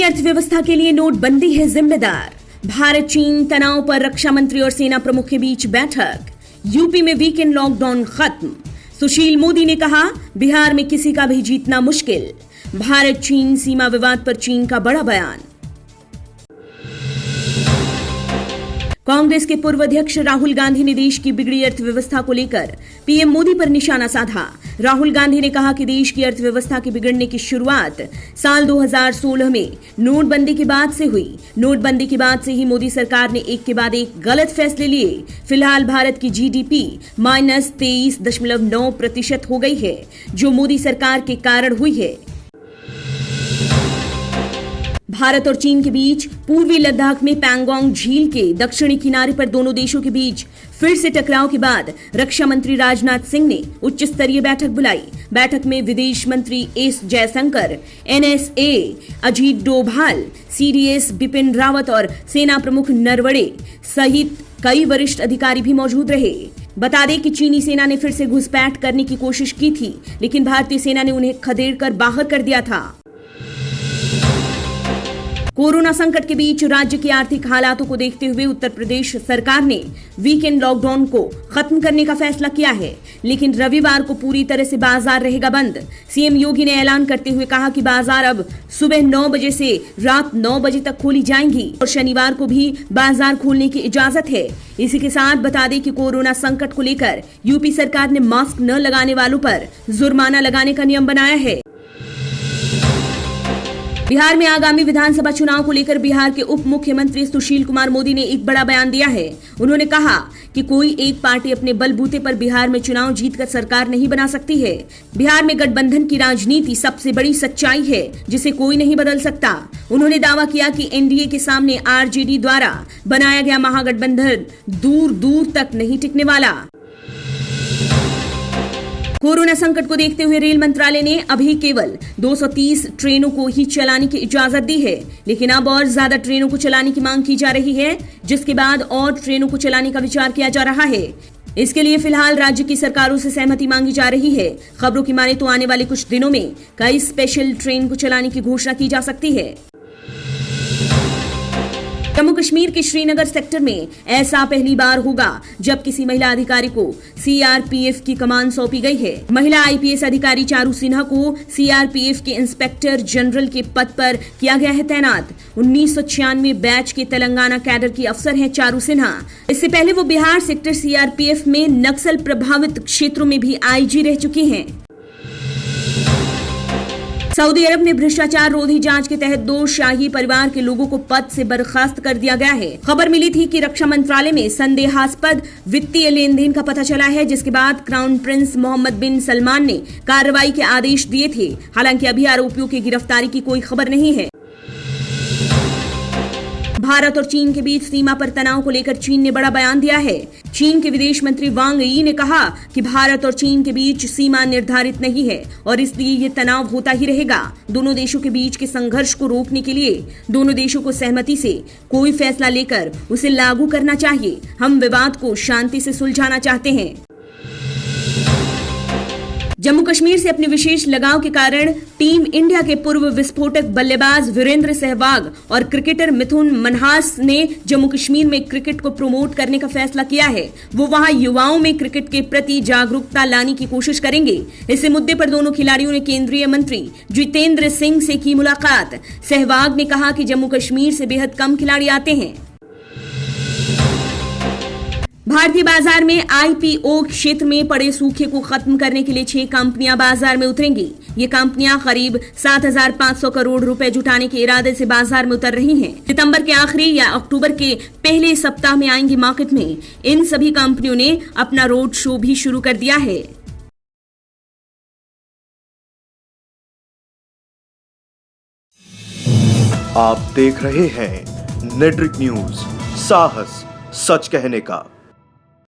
बिगड़ी अर्थव्यवस्था के लिए नोटबंदी है जिम्मेदार। भारत चीन तनाव पर रक्षा मंत्री और सेना प्रमुख के बीच बैठक। यूपी में वीकेंड लॉकडाउन खत्म। सुशील मोदी ने कहा, बिहार में किसी का भी जीतना मुश्किल। भारत चीन सीमा विवाद पर चीन का बड़ा बयान। कांग्रेस के पूर्व अध्यक्ष राहुल गांधी ने देश की बिगड़ी अर्थव्यवस्था को लेकर पीएम मोदी पर निशाना साधा। राहुल गांधी ने कहा कि देश की अर्थव्यवस्था के बिगड़ने की शुरुआत साल 2016 में नोटबंदी के बाद से हुई। नोटबंदी के बाद से ही मोदी सरकार ने एक के बाद एक गलत फैसले लिए। फिलहाल भारत की जीडीपी -23.9% हो गई है, जो मोदी सरकार के कारण हुई है। भारत और चीन के बीच पूर्वी लद्दाख में पैंगोंग झील के दक्षिणी किनारे पर दोनों देशों के बीच फिर से टकराव के बाद रक्षा मंत्री राजनाथ सिंह ने उच्च स्तरीय बैठक बुलाई। बैठक में विदेश मंत्री S Jaishankar, NSA Ajit Doval, CDS Bipin Rawat और सेना प्रमुख नरवणे सहित कई वरिष्ठ अधिकारी भी मौजूद रहे। बता दें कि चीनी सेना ने फिर से घुसपैठ करने की कोशिश की थी, लेकिन भारतीय सेना ने उन्हें खदेड़कर बाहर कर दिया था। कोरोना संकट के बीच राज्य की आर्थिक हालातों को देखते हुए उत्तर प्रदेश सरकार ने वीकेंड लॉकडाउन को खत्म करने का फैसला किया है, लेकिन रविवार को पूरी तरह से बाजार रहेगा बंद। सीएम योगी ने ऐलान करते हुए कहा कि बाजार अब सुबह 9 बजे से रात 9 बजे तक खोली जाएंगी और शनिवार को भी बाजार खोलने की इजाजत है। इसी के साथ बता दें कि कोरोना संकट को लेकर यूपी सरकार ने मास्क न लगाने वालों पर जुर्माना लगाने का नियम बनाया है। बिहार में आगामी विधानसभा चुनाव को लेकर बिहार के उप मुख्यमंत्री सुशील कुमार मोदी ने एक बड़ा बयान दिया है। उन्होंने कहा कि कोई एक पार्टी अपने बलबूते पर बिहार में चुनाव जीतकर सरकार नहीं बना सकती है। बिहार में गठबंधन की राजनीति सबसे बड़ी सच्चाई है, जिसे कोई नहीं बदल सकता। उन्होंने दावा किया कि एनडीए के सामने आरजेडी द्वारा बनाया गया महागठबंधन दूर दूर तक नहीं टिकने वाला। कोरोना संकट को देखते हुए रेल मंत्रालय ने अभी केवल 230 ट्रेनों को ही चलाने की इजाजत दी है, लेकिन अब और ज्यादा ट्रेनों को चलाने की मांग की जा रही है, जिसके बाद और ट्रेनों को चलाने का विचार किया जा रहा है। इसके लिए फिलहाल राज्य की सरकारों से सहमति मांगी जा रही है। खबरों की माने तो आने वाले कुछ दिनों में कई स्पेशल ट्रेन को चलाने की घोषणा की जा सकती है। जम्मू कश्मीर के श्रीनगर सेक्टर में ऐसा पहली बार होगा जब किसी महिला अधिकारी को सीआरपीएफ की कमान सौंपी गई है। महिला आईपीएस अधिकारी चारू सिन्हा को सीआरपीएफ के इंस्पेक्टर जनरल के पद पर किया गया है तैनात। 1996 बैच के तेलंगाना कैडर की अफसर हैं चारू सिन्हा। इससे पहले वो बिहार सेक्टर सीआरपीएफ में नक्सल प्रभावित क्षेत्रों में भी आईजी रह चुकी हैं। सऊदी अरब में भ्रष्टाचार रोधी जांच के तहत 2 शाही परिवार के लोगों को पद से बर्खास्त कर दिया गया है। खबर मिली थी कि रक्षा मंत्रालय में संदेहास्पद वित्तीय लेन देन का पता चला है, जिसके बाद क्राउन प्रिंस मोहम्मद बिन सलमान ने कार्रवाई के आदेश दिए थे। हालांकि अभी आरोपियों की गिरफ्तारी की कोई खबर नहीं है। भारत और चीन के बीच सीमा पर तनाव को लेकर चीन ने बड़ा बयान दिया है। चीन के विदेश मंत्री वांग यी ने कहा कि भारत और चीन के बीच सीमा निर्धारित नहीं है और इसलिए ये तनाव होता ही रहेगा। दोनों देशों के बीच के संघर्ष को रोकने के लिए दोनों देशों को सहमति से कोई फैसला लेकर उसे लागू करना चाहिए। हम विवाद को शांति से सुलझाना चाहते हैं। जम्मू कश्मीर से अपने विशेष लगाव के कारण टीम इंडिया के पूर्व विस्फोटक बल्लेबाज वीरेंद्र सहवाग और क्रिकेटर मिथुन मनहास ने जम्मू कश्मीर में क्रिकेट को प्रमोट करने का फैसला किया है। वो वहां युवाओं में क्रिकेट के प्रति जागरूकता लाने की कोशिश करेंगे। इस मुद्दे पर दोनों खिलाड़ियों ने केंद्रीय मंत्री जितेंद्र सिंह से की मुलाकात। सहवाग ने कहा कि जम्मू कश्मीर से बेहद कम खिलाड़ी आते हैं। भारतीय बाजार में आईपीओ क्षेत्र में पड़े सूखे को खत्म करने के लिए 6 कंपनियां बाजार में उतरेंगी। ये कंपनियां करीब 7,500 करोड़ रुपए जुटाने के इरादे से बाजार में उतर रही हैं। सितंबर के आखिरी या अक्टूबर के पहले सप्ताह में आएंगी मार्केट में। इन सभी कंपनियों ने अपना रोड शो भी शुरू कर दिया है। आप देख रहे हैं नेटरिक न्यूज, साहस सच कहने का।